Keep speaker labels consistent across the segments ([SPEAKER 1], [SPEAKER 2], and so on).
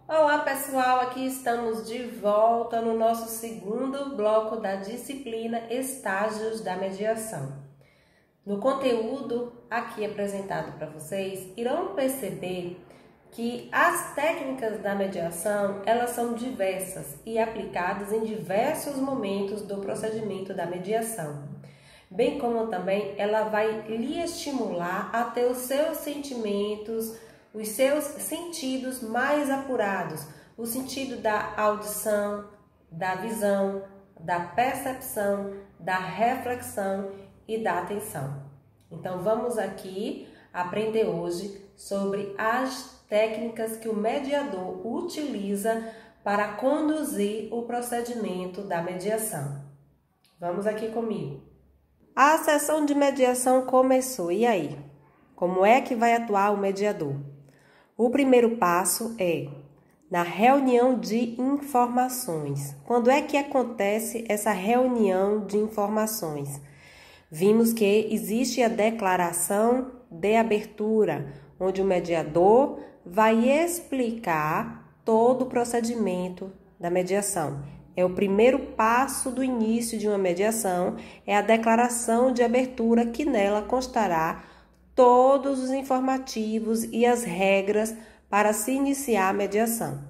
[SPEAKER 1] Olá pessoal, aqui estamos de volta no nosso segundo bloco da disciplina Estágios da Mediação. No conteúdo aqui apresentado para vocês, irão perceber que as técnicas da mediação, elas são diversas e aplicadas em diversos momentos do procedimento da mediação. Bem como também ela vai lhe estimular a ter os seus sentimentos, os seus sentidos mais apurados, o sentido da audição, da visão, da percepção, da reflexão e da atenção. Então vamos aqui aprender hoje sobre as técnicas que o mediador utiliza para conduzir o procedimento da mediação. Vamos aqui comigo. A sessão de mediação começou, e aí? Como é que vai atuar o mediador? O primeiro passo é na reunião de informações. Quando é que acontece essa reunião de informações? Vimos que existe a declaração de abertura, onde o mediador vai explicar todo o procedimento da mediação. É o primeiro passo do início de uma mediação, é a declaração de abertura, que nela constará todos os informativos e as regras para se iniciar a mediação.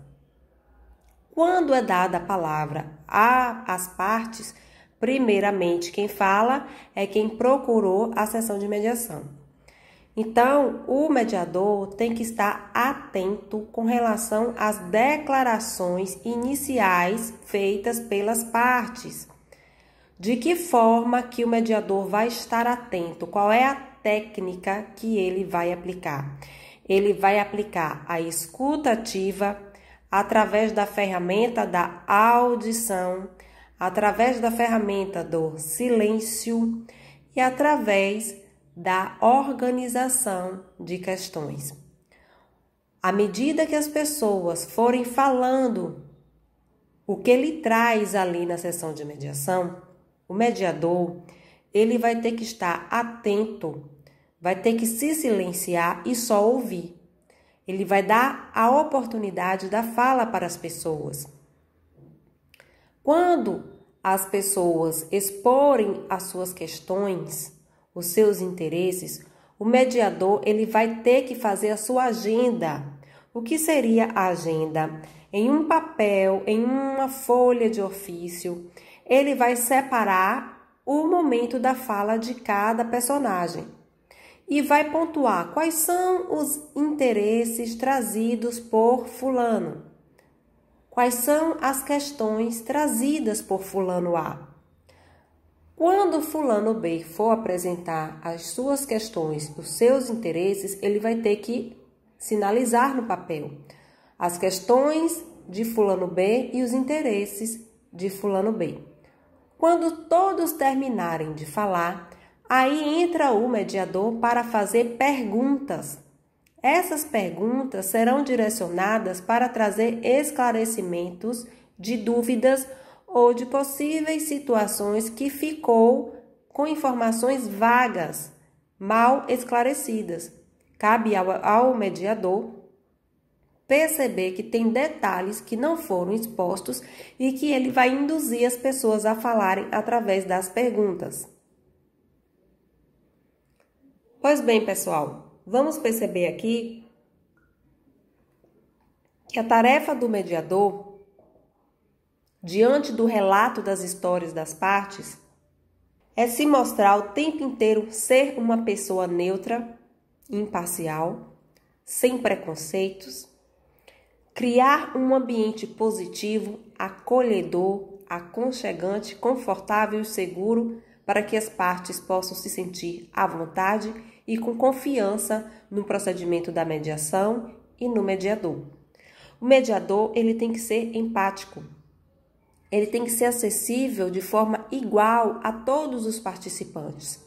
[SPEAKER 1] Quando é dada a palavra às partes, primeiramente quem fala é quem procurou a sessão de mediação. Então, o mediador tem que estar atento com relação às declarações iniciais feitas pelas partes. De que forma que o mediador vai estar atento? Qual é a técnica que ele vai aplicar? Ele vai aplicar a escuta ativa através da ferramenta da audição, através da ferramenta do silêncio e através da organização de questões. À medida que as pessoas forem falando o que ele traz ali na sessão de mediação, o mediador, ele vai ter que estar atento, vai ter que se silenciar e só ouvir. Ele vai dar a oportunidade da fala para as pessoas. Quando as pessoas exporem as suas questões, os seus interesses, o mediador ele vai ter que fazer a sua agenda. O que seria a agenda? Em um papel, em uma folha de ofício, ele vai separar o momento da fala de cada personagem e vai pontuar quais são os interesses trazidos por fulano, quais são as questões trazidas por fulano A. Quando fulano B for apresentar as suas questões, os seus interesses, ele vai ter que sinalizar no papel as questões de fulano B e os interesses de fulano B. Quando todos terminarem de falar, aí entra o mediador para fazer perguntas. Essas perguntas serão direcionadas para trazer esclarecimentos de dúvidas ou de possíveis situações que ficou com informações vagas, mal esclarecidas. Cabe ao mediador perceber que tem detalhes que não foram expostos e que ele vai induzir as pessoas a falarem através das perguntas. Pois bem, pessoal, vamos perceber aqui que a tarefa do mediador, diante do relato das histórias das partes, é se mostrar o tempo inteiro ser uma pessoa neutra, imparcial, sem preconceitos, criar um ambiente positivo, acolhedor, aconchegante, confortável e seguro para que as partes possam se sentir à vontade e com confiança no procedimento da mediação e no mediador. O mediador, ele tem que ser empático. Ele tem que ser acessível de forma igual a todos os participantes.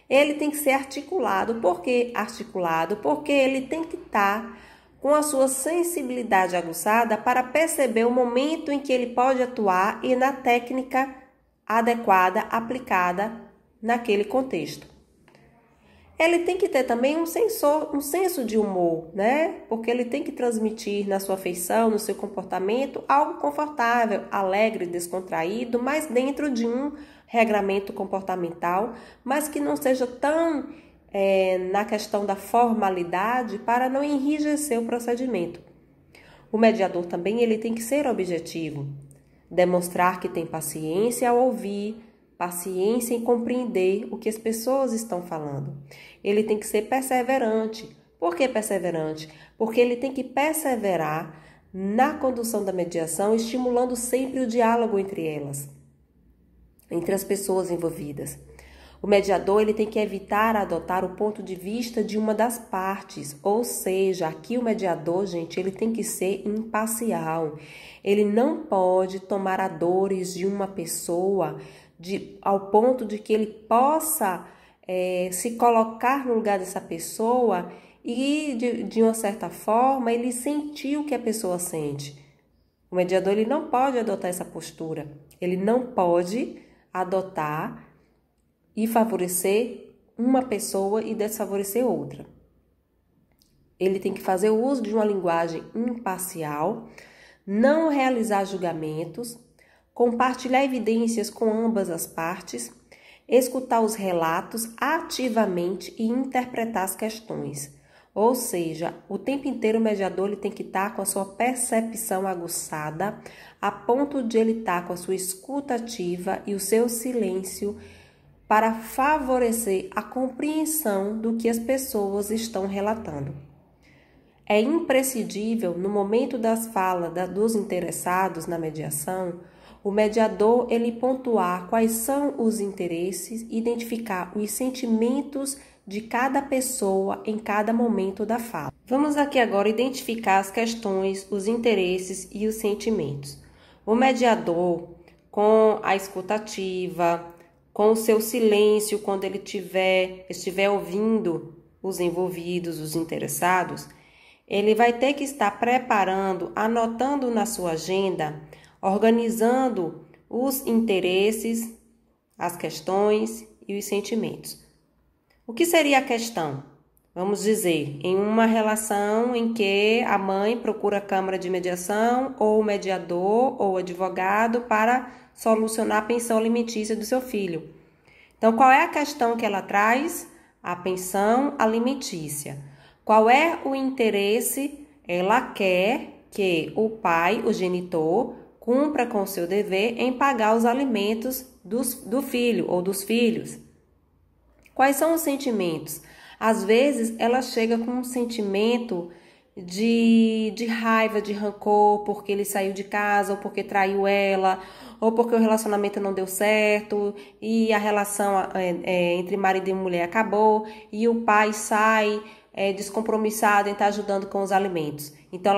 [SPEAKER 1] Ele tem que ser articulado. Por que articulado? Porque ele tem que estar com a sua sensibilidade aguçada para perceber o momento em que ele pode atuar e na técnica adequada aplicada naquele contexto. Ele tem que ter também um senso de humor, né? Porque ele tem que transmitir na sua feição, no seu comportamento, algo confortável, alegre, descontraído, mas dentro de um regramento comportamental, mas que não seja tão na questão da formalidade para não enrijecer o procedimento. O mediador também ele tem que ser objetivo, demonstrar que tem paciência ao ouvir, paciência em compreender o que as pessoas estão falando. Ele tem que ser perseverante. Por que perseverante? Porque ele tem que perseverar na condução da mediação, estimulando sempre o diálogo entre elas, entre as pessoas envolvidas. O mediador ele tem que evitar adotar o ponto de vista de uma das partes, ou seja, aqui o mediador, gente, ele tem que ser imparcial. Ele não pode tomar a dores de uma pessoa ao ponto de que ele possa se colocar no lugar dessa pessoa e, de uma certa forma, ele sentir o que a pessoa sente. O mediador ele não pode adotar essa postura. Ele não pode adotar e favorecer uma pessoa e desfavorecer outra. Ele tem que fazer o uso de uma linguagem imparcial, não realizar julgamentos, compartilhar evidências com ambas as partes, escutar os relatos ativamente e interpretar as questões. Ou seja, o tempo inteiro o mediador ele tem que estar com a sua percepção aguçada, a ponto de ele estar com a sua escuta ativa e o seu silêncio para favorecer a compreensão do que as pessoas estão relatando. É imprescindível, no momento das falas dos interessados na mediação, o mediador ele pontuar quais são os interesses, identificar os sentimentos de cada pessoa em cada momento da fala. Vamos aqui agora identificar as questões, os interesses e os sentimentos. O mediador, com a escuta ativa, com o seu silêncio, quando ele estiver ouvindo os envolvidos, os interessados, ele vai ter que estar preparando, anotando na sua agenda, organizando os interesses, as questões e os sentimentos. O que seria a questão? Vamos dizer, em uma relação em que a mãe procura a Câmara de Mediação ou o mediador ou o advogado para solucionar a pensão alimentícia do seu filho. Então, qual é a questão que ela traz? A pensão alimentícia. Qual é o interesse? Ela quer que o pai, o genitor, cumpra com o seu dever em pagar os alimentos do filho ou dos filhos. Quais são os sentimentos? Às vezes, ela chega com um sentimento de raiva, de rancor, porque ele saiu de casa, ou porque traiu ela, ou porque o relacionamento não deu certo, e a relação entre marido e mulher acabou, e o pai sai descompromissado em estar ajudando com os alimentos. Então,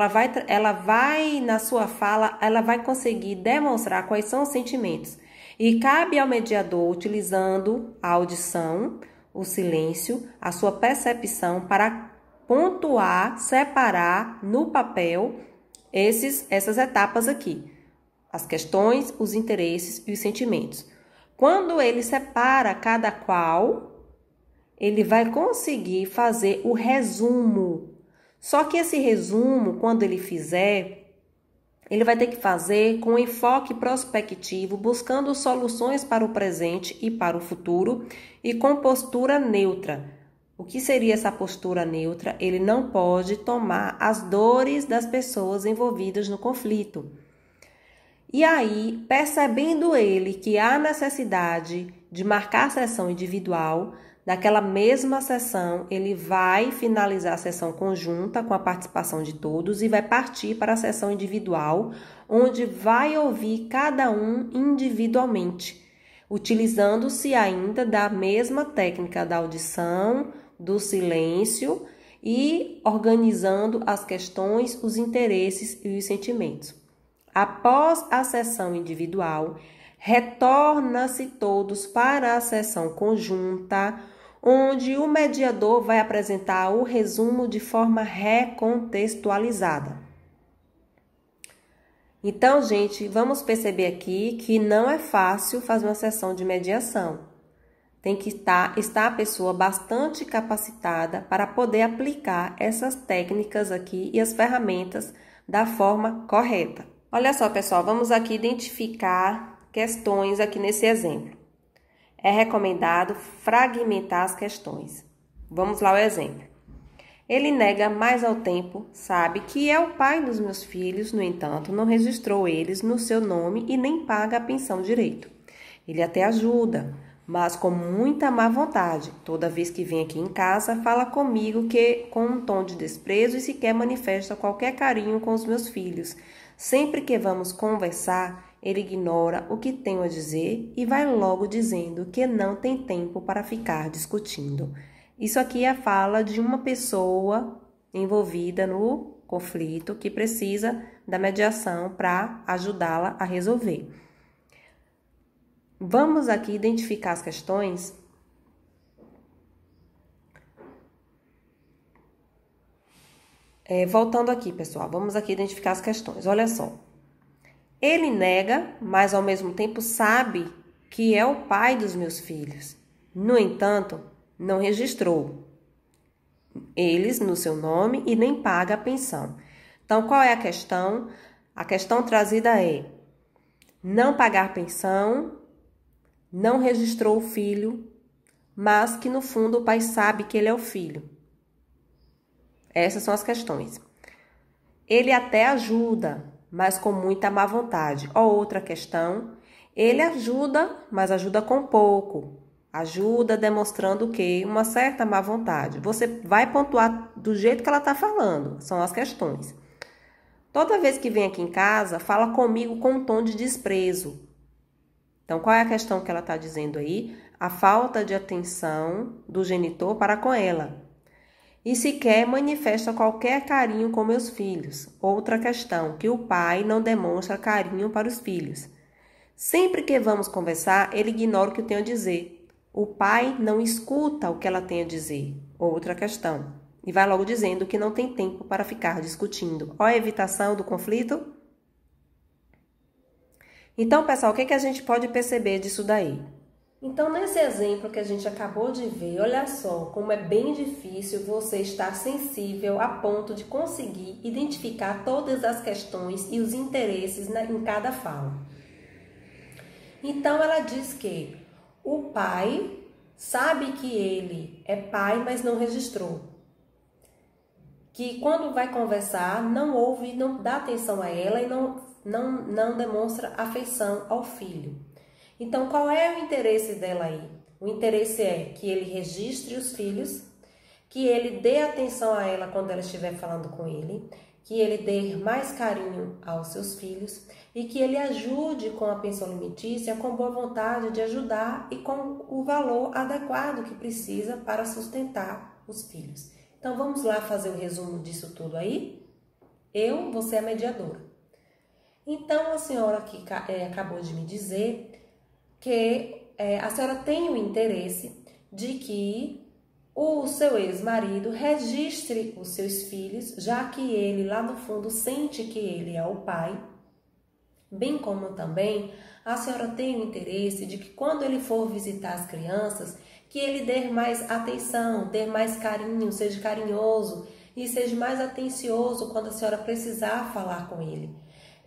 [SPEAKER 1] ela vai, na sua fala, ela vai conseguir demonstrar quais são os sentimentos. E cabe ao mediador, utilizando a audição, o silêncio, a sua percepção, para pontuar, separar no papel essas etapas aqui. As questões, os interesses e os sentimentos. Quando ele separa cada qual, ele vai conseguir fazer o resumo. Só que esse resumo, quando ele fizer, ele vai ter que fazer com enfoque prospectivo, buscando soluções para o presente e para o futuro e com postura neutra. O que seria essa postura neutra? Ele não pode tomar as dores das pessoas envolvidas no conflito. E aí, percebendo ele que há necessidade de marcar sessão individual, naquela mesma sessão, ele vai finalizar a sessão conjunta com a participação de todos e vai partir para a sessão individual, onde vai ouvir cada um individualmente, utilizando-se ainda da mesma técnica da audição, do silêncio e organizando as questões, os interesses e os sentimentos. Após a sessão individual, retorna-se todos para a sessão conjunta, onde o mediador vai apresentar o resumo de forma recontextualizada. Então, gente, vamos perceber aqui que não é fácil fazer uma sessão de mediação. Tem que estar a pessoa bastante capacitada para poder aplicar essas técnicas aqui e as ferramentas da forma correta. Olha só, pessoal, vamos aqui identificar questões aqui nesse exemplo. É recomendado fragmentar as questões. Vamos lá ao exemplo. Ele nega mais ao tempo, sabe que é o pai dos meus filhos, no entanto, não registrou eles no seu nome e nem paga a pensão direito. Ele até ajuda, mas com muita má vontade. Toda vez que vem aqui em casa, fala comigo com um tom de desprezo e sequer manifesta qualquer carinho com os meus filhos. Sempre que vamos conversar, ele ignora o que tenho a dizer e vai logo dizendo que não tem tempo para ficar discutindo. Isso aqui é a fala de uma pessoa envolvida no conflito que precisa da mediação para ajudá-la a resolver. Vamos aqui identificar as questões. Voltando aqui, pessoal, vamos aqui identificar as questões. Olha só. Ele nega, mas ao mesmo tempo sabe que é o pai dos meus filhos. No entanto, não registrou eles no seu nome e nem paga a pensão. Então, qual é a questão? A questão trazida é: não pagar pensão, não registrou o filho, mas que no fundo o pai sabe que ele é o filho. Essas são as questões. Ele até ajuda, mas com muita má vontade. Ó, outra questão: ele ajuda, mas ajuda com pouco. Ajuda demonstrando o quê? Uma certa má vontade. Você vai pontuar do jeito que ela está falando. São as questões. Toda vez que vem aqui em casa, fala comigo com um tom de desprezo. Então, qual é a questão que ela está dizendo aí? A falta de atenção do genitor para com ela. E sequer manifesta qualquer carinho com meus filhos. Outra questão, que o pai não demonstra carinho para os filhos. Sempre que vamos conversar, ele ignora o que eu tenho a dizer. O pai não escuta o que ela tem a dizer. Outra questão. E vai logo dizendo que não tem tempo para ficar discutindo. Olha a evitação do conflito. Então, pessoal, o que a gente pode perceber disso daí? Então, nesse exemplo que a gente acabou de ver, olha só como é bem difícil você estar sensível a ponto de conseguir identificar todas as questões e os interesses em cada fala. Então, ela diz que o pai sabe que ele é pai, mas não registrou. Que quando vai conversar, não ouve, não dá atenção a ela e não demonstra afeição ao filho. Então, qual é o interesse dela aí? O interesse é que ele registre os filhos, que ele dê atenção a ela quando ela estiver falando com ele, que ele dê mais carinho aos seus filhos e que ele ajude com a pensão alimentícia com boa vontade de ajudar e com o valor adequado que precisa para sustentar os filhos. Então, vamos lá fazer o resumo disso tudo aí? Eu vou ser a mediadora. Então, a senhora aqui acabou de me dizer que a senhora tem o interesse de que o seu ex-marido registre os seus filhos, já que ele lá no fundo sente que ele é o pai, bem como também a senhora tem o interesse de que quando ele for visitar as crianças, que ele dê mais atenção, dê mais carinho, seja carinhoso e seja mais atencioso quando a senhora precisar falar com ele.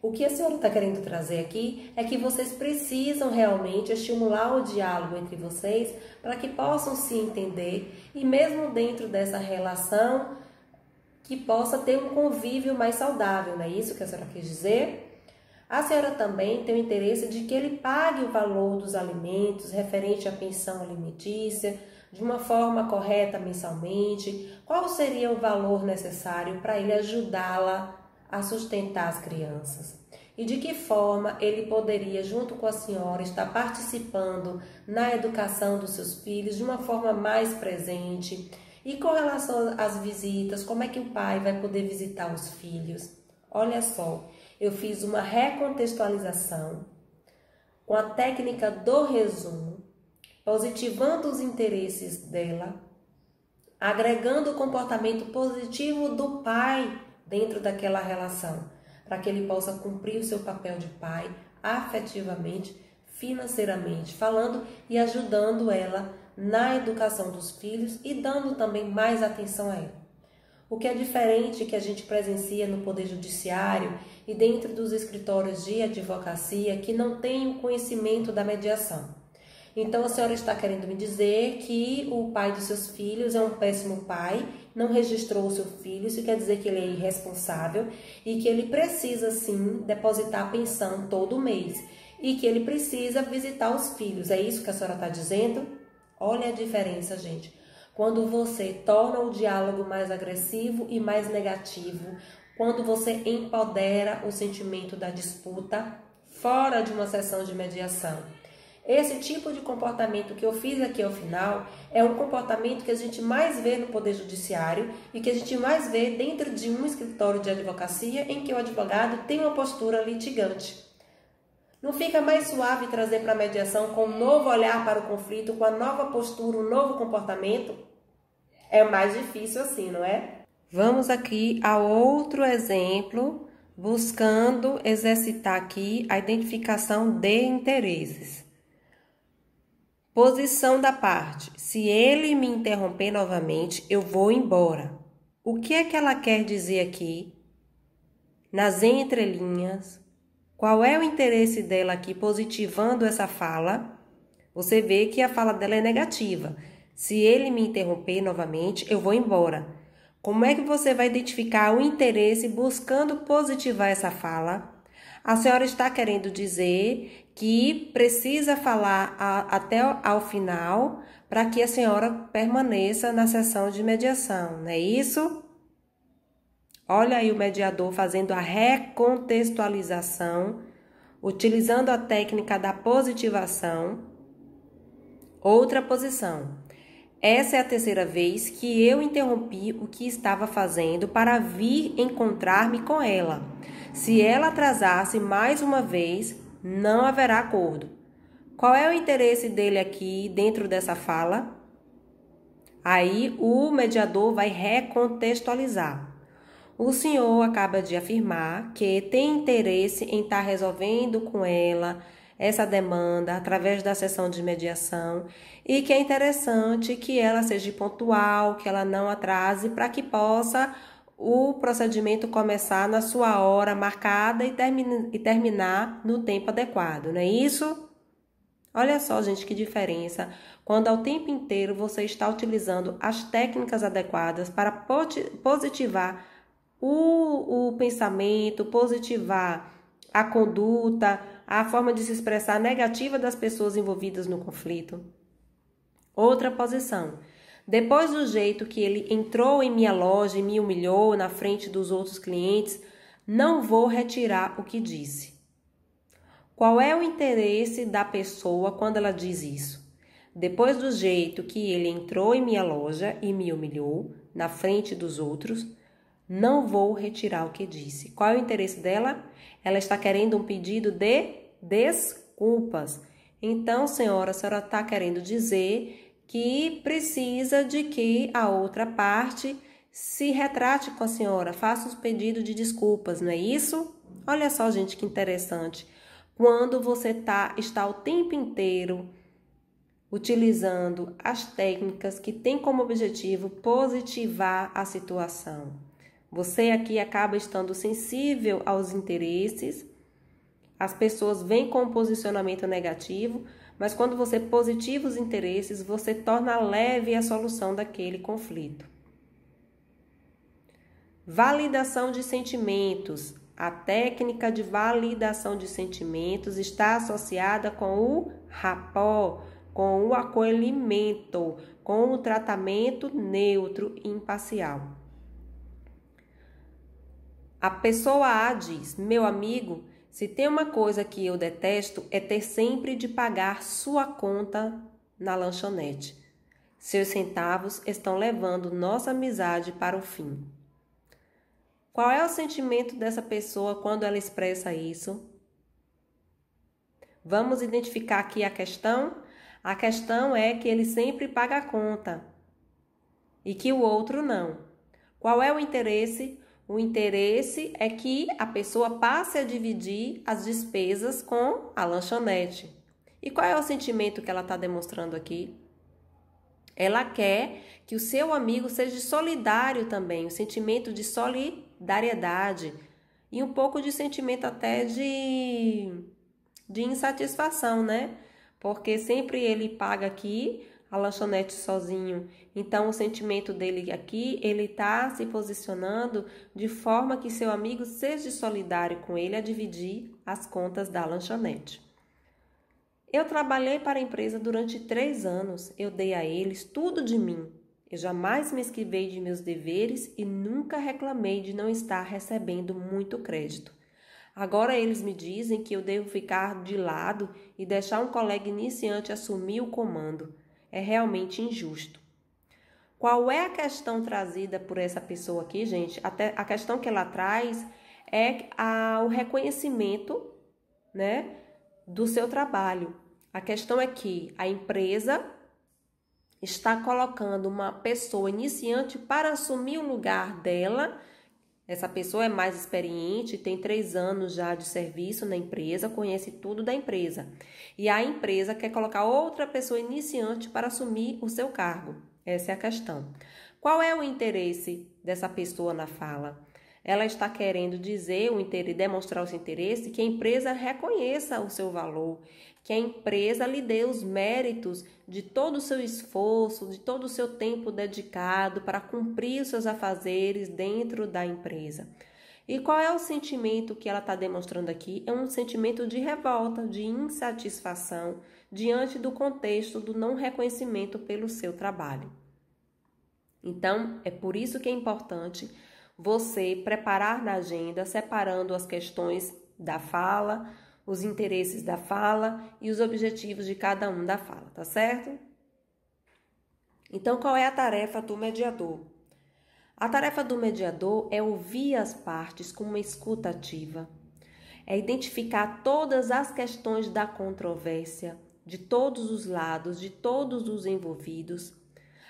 [SPEAKER 1] O que a senhora está querendo trazer aqui é que vocês precisam realmente estimular o diálogo entre vocês para que possam se entender e mesmo dentro dessa relação que possa ter um convívio mais saudável, não é isso que a senhora quis dizer? A senhora também tem o interesse de que ele pague o valor dos alimentos referente à pensão alimentícia de uma forma correta mensalmente. Qual seria o valor necessário para ele ajudá-la a sustentar as crianças? E de que forma ele poderia, junto com a senhora, estar participando na educação dos seus filhos de uma forma mais presente? E com relação às visitas, como é que o pai vai poder visitar os filhos? Olha só, eu fiz uma recontextualização com a técnica do resumo, positivando os interesses dela, agregando o comportamento positivo do pai dentro daquela relação, para que ele possa cumprir o seu papel de pai afetivamente, financeiramente falando e ajudando ela na educação dos filhos e dando também mais atenção a ela. O que é diferente que a gente presencia no Poder Judiciário e dentro dos escritórios de advocacia que não tem o conhecimento da mediação. Então a senhora está querendo me dizer que o pai dos seus filhos é um péssimo pai, não registrou o seu filho, isso quer dizer que ele é irresponsável e que ele precisa sim depositar a pensão todo mês e que ele precisa visitar os filhos. É isso que a senhora está dizendo? Olha a diferença, gente. Quando você torna o diálogo mais agressivo e mais negativo, quando você empodera o sentimento da disputa fora de uma sessão de mediação. Esse tipo de comportamento que eu fiz aqui ao final é um comportamento que a gente mais vê no Poder Judiciário e que a gente mais vê dentro de um escritório de advocacia em que o advogado tem uma postura litigante. Não fica mais suave trazer para a mediação com um novo olhar para o conflito, com a nova postura, um novo comportamento? É mais difícil assim, não é? Vamos aqui a outro exemplo, buscando exercitar aqui a identificação de interesses. Posição da parte. Se ele me interromper novamente, eu vou embora. O que é que ela quer dizer aqui? Nas entrelinhas. Qual é o interesse dela aqui positivando essa fala? Você vê que a fala dela é negativa. Se ele me interromper novamente, eu vou embora. Como é que você vai identificar o interesse buscando positivar essa fala? A senhora está querendo dizer que precisa falar até ao final para que a senhora permaneça na sessão de mediação, não é isso? Olha aí o mediador fazendo a recontextualização, utilizando a técnica da positivação. Outra posição. Essa é a terceira vez que eu interrompi o que estava fazendo para vir encontrar-me com ela. Se ela atrasasse mais uma vez, não haverá acordo. Qual é o interesse dele aqui dentro dessa fala? Aí o mediador vai recontextualizar. O senhor acaba de afirmar que tem interesse em estar resolvendo com ela essa demanda através da sessão de mediação e que é interessante que ela seja pontual, que ela não atrase para que possa o procedimento começar na sua hora marcada e terminar no tempo adequado, não é isso? Olha só, gente, que diferença quando ao tempo inteiro você está utilizando as técnicas adequadas para positivar o pensamento, positivar a conduta, a forma de se expressar negativa das pessoas envolvidas no conflito. Outra posição. Depois do jeito que ele entrou em minha loja e me humilhou na frente dos outros clientes, não vou retirar o que disse. Qual é o interesse da pessoa quando ela diz isso? Depois do jeito que ele entrou em minha loja e me humilhou na frente dos outros, não vou retirar o que disse. Qual é o interesse dela? Ela está querendo um pedido de desculpas. Então, senhora, a senhora está querendo dizer que precisa de que a outra parte se retrate com a senhora, faça os pedidos de desculpas, não é isso? Olha só, gente, que interessante. Quando você está o tempo inteiro utilizando as técnicas que têm como objetivo positivar a situação. Você aqui acaba estando sensível aos interesses. As pessoas vêm com um posicionamento negativo, mas quando você positiva os interesses, você torna leve a solução daquele conflito. Validação de sentimentos. A técnica de validação de sentimentos está associada com o rapport, com o acolhimento, com o tratamento neutro e imparcial. A pessoa A diz: meu amigo, se tem uma coisa que eu detesto é ter sempre de pagar sua conta na lanchonete. Seus centavos estão levando nossa amizade para o fim. Qual é o sentimento dessa pessoa quando ela expressa isso? Vamos identificar aqui a questão? A questão é que ele sempre paga a conta e que o outro não. Qual é o interesse? O interesse é que a pessoa passe a dividir as despesas com a lanchonete. E qual é o sentimento que ela está demonstrando aqui? Ela quer que o seu amigo seja solidário também, o sentimento de solidariedade e um pouco de sentimento até de insatisfação, né? Porque sempre ele paga aqui a lanchonete sozinho. Então, o sentimento dele aqui, ele está se posicionando de forma que seu amigo seja solidário com ele a dividir as contas da lanchonete. Eu trabalhei para a empresa durante 3 anos. Eu dei a eles tudo de mim. Eu jamais me esquivei de meus deveres e nunca reclamei de não estar recebendo muito crédito. Agora eles me dizem que eu devo ficar de lado e deixar um colega iniciante assumir o comando. É realmente injusto. Qual é a questão trazida por essa pessoa aqui, gente? Até a questão que ela traz é o reconhecimento, né, do seu trabalho. A questão é que a empresa está colocando uma pessoa iniciante para assumir o lugar dela. Essa pessoa é mais experiente, tem 3 anos já de serviço na empresa, conhece tudo da empresa. E a empresa quer colocar outra pessoa iniciante para assumir o seu cargo. Essa é a questão. Qual é o interesse dessa pessoa na fala? Ela está querendo dizer, demonstrar o seu interesse, que a empresa reconheça o seu valor, que a empresa lhe dê os méritos de todo o seu esforço, de todo o seu tempo dedicado para cumprir os seus afazeres dentro da empresa. E qual é o sentimento que ela está demonstrando aqui? É um sentimento de revolta, de insatisfação diante do contexto do não reconhecimento pelo seu trabalho. Então, é por isso que é importante você preparar na agenda, separando as questões da fala, os interesses da fala e os objetivos de cada um da fala, tá certo? Então, qual é a tarefa do mediador? A tarefa do mediador é ouvir as partes com uma escuta ativa, é identificar todas as questões da controvérsia, de todos os lados, de todos os envolvidos,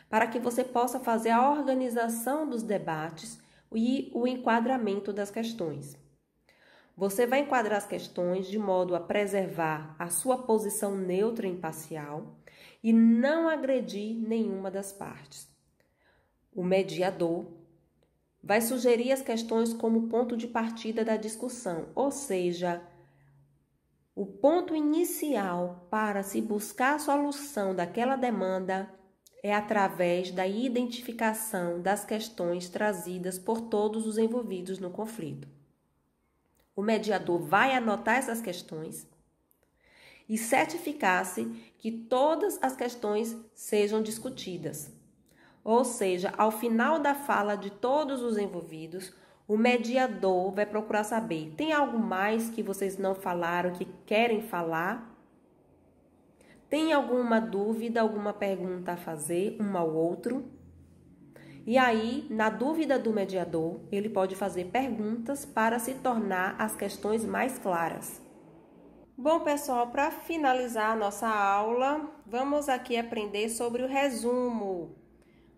[SPEAKER 1] para que você possa fazer a organização dos debates e o enquadramento das questões. Você vai enquadrar as questões de modo a preservar a sua posição neutra e imparcial e não agredir nenhuma das partes. O mediador vai sugerir as questões como ponto de partida da discussão, ou seja, o ponto inicial para se buscar a solução daquela demanda é através da identificação das questões trazidas por todos os envolvidos no conflito. O mediador vai anotar essas questões e certificar-se que todas as questões sejam discutidas. Ou seja, ao final da fala de todos os envolvidos, o mediador vai procurar saber: tem algo mais que vocês não falaram, que querem falar? Tem alguma dúvida, alguma pergunta a fazer um ao outro? E aí, na dúvida do mediador, ele pode fazer perguntas para se tornar as questões mais claras. Bom, pessoal, para finalizar a nossa aula, vamos aqui aprender sobre o resumo.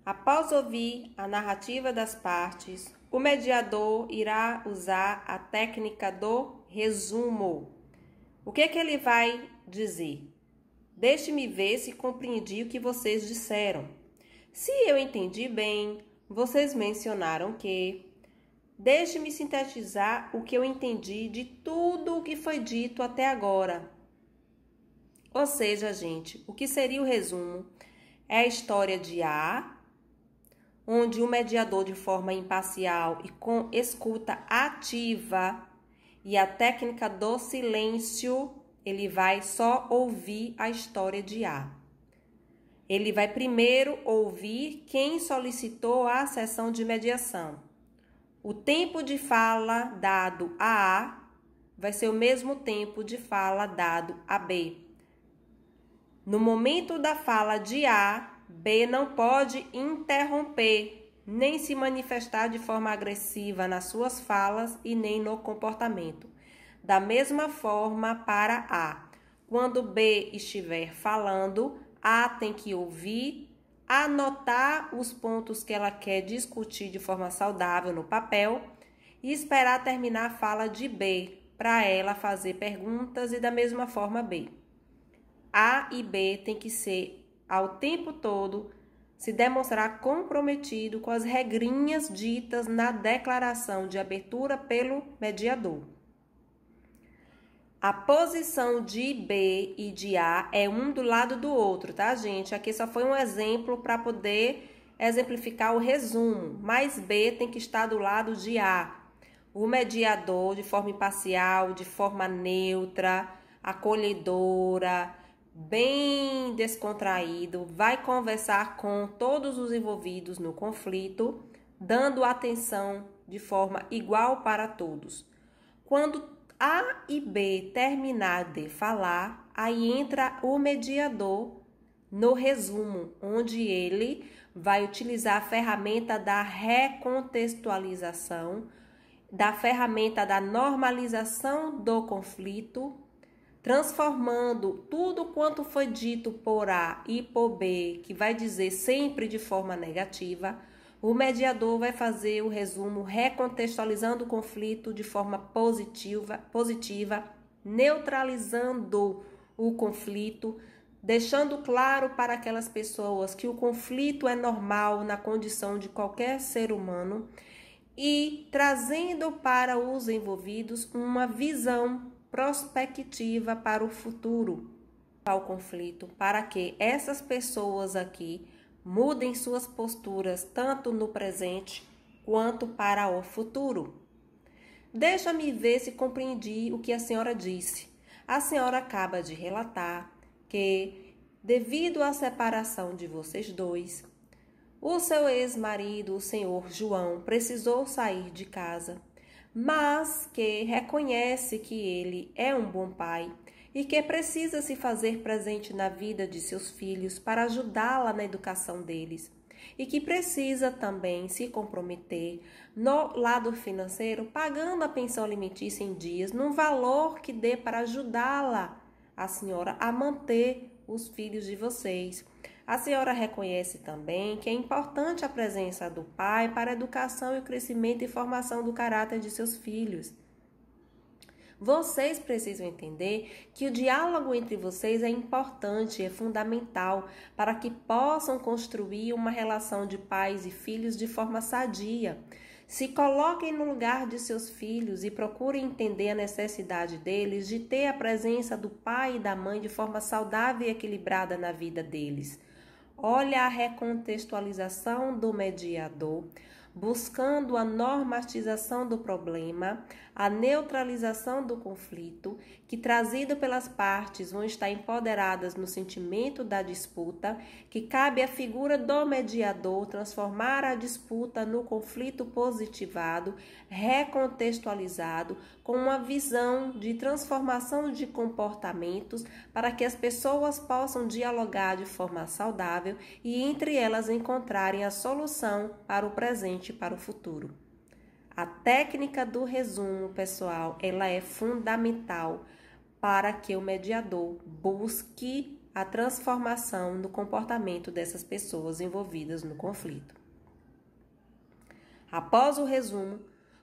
[SPEAKER 1] Após ouvir a narrativa das partes, o mediador irá usar a técnica do resumo. O que ele vai dizer? Deixe-me ver se compreendi o que vocês disseram. Se eu entendi bem, vocês mencionaram que... Deixe-me sintetizar o que eu entendi de tudo o que foi dito até agora. Ou seja, gente, o que seria o resumo? É a história de A, onde o mediador, de forma imparcial e com escuta ativa, e a técnica do silêncio, ele vai só ouvir a história de A. Ele vai primeiro ouvir quem solicitou a sessão de mediação. O tempo de fala dado a A vai ser o mesmo tempo de fala dado a B. No momento da fala de A, B não pode interromper, nem se manifestar de forma agressiva nas suas falas e nem no comportamento. Da mesma forma para A. Quando B estiver falando, A tem que ouvir, anotar os pontos que ela quer discutir de forma saudável no papel e esperar terminar a fala de B para ela fazer perguntas e da mesma forma B. A e B tem que ser ao tempo todo se demonstrar comprometido com as regrinhas ditas na declaração de abertura pelo mediador. A posição de B e de A é um do lado do outro, tá, gente? Aqui só foi um exemplo para poder exemplificar o resumo, mas B tem que estar do lado de A. O mediador, de forma imparcial, de forma neutra, acolhedora, bem descontraído, vai conversar com todos os envolvidos no conflito, dando atenção de forma igual para todos. Quando A e B terminar de falar, aí entra o mediador no resumo, onde ele vai utilizar a ferramenta da recontextualização, da ferramenta da normalização do conflito, transformando tudo quanto foi dito por A e por B, que vai dizer sempre de forma negativa. O mediador vai fazer o resumo recontextualizando o conflito de forma positiva, neutralizando o conflito, deixando claro para aquelas pessoas que o conflito é normal na condição de qualquer ser humano e trazendo para os envolvidos uma visão prospectiva para o futuro ao conflito, para que essas pessoas aqui mudem suas posturas tanto no presente quanto para o futuro. Deixa-me ver se compreendi o que a senhora disse. A senhora acaba de relatar que, devido à separação de vocês dois, o seu ex-marido, o senhor João, precisou sair de casa, mas que reconhece que ele é um bom pai e que precisa se fazer presente na vida de seus filhos para ajudá-la na educação deles, e que precisa também se comprometer no lado financeiro, pagando a pensão alimentícia em dias, num valor que dê para ajudá-la, a senhora, a manter os filhos de vocês. A senhora reconhece também que é importante a presença do pai para a educação e o crescimento e formação do caráter de seus filhos. Vocês precisam entender que o diálogo entre vocês é importante, é fundamental para que possam construir uma relação de pais e filhos de forma sadia. Se coloquem no lugar de seus filhos e procurem entender a necessidade deles de ter a presença do pai e da mãe de forma saudável e equilibrada na vida deles. Olha a recontextualização do mediador, buscando a normatização do problema, a neutralização do conflito, que trazido pelas partes vão estar empoderadas no sentimento da disputa, que cabe à figura do mediador transformar a disputa no conflito positivado, recontextualizado, com uma visão de transformação de comportamentos para que as pessoas possam dialogar de forma saudável e entre elas encontrarem a solução para o presente e para o futuro. A técnica do resumo, pessoal, ela é fundamental para que o mediador busque a transformação no comportamento dessas pessoas envolvidas no conflito. Após o resumo,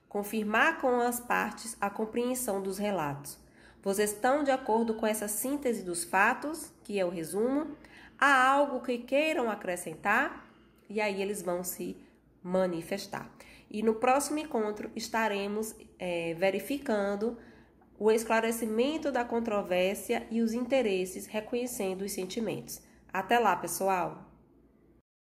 [SPEAKER 1] confirmar com as partes a compreensão dos relatos. Vocês estão de acordo com essa síntese dos fatos, que é o resumo? Há algo que queiram acrescentar? E aí eles vão se manifestar. E no próximo encontro estaremos verificando o esclarecimento da controvérsia e os interesses, reconhecendo os sentimentos. Até lá, pessoal!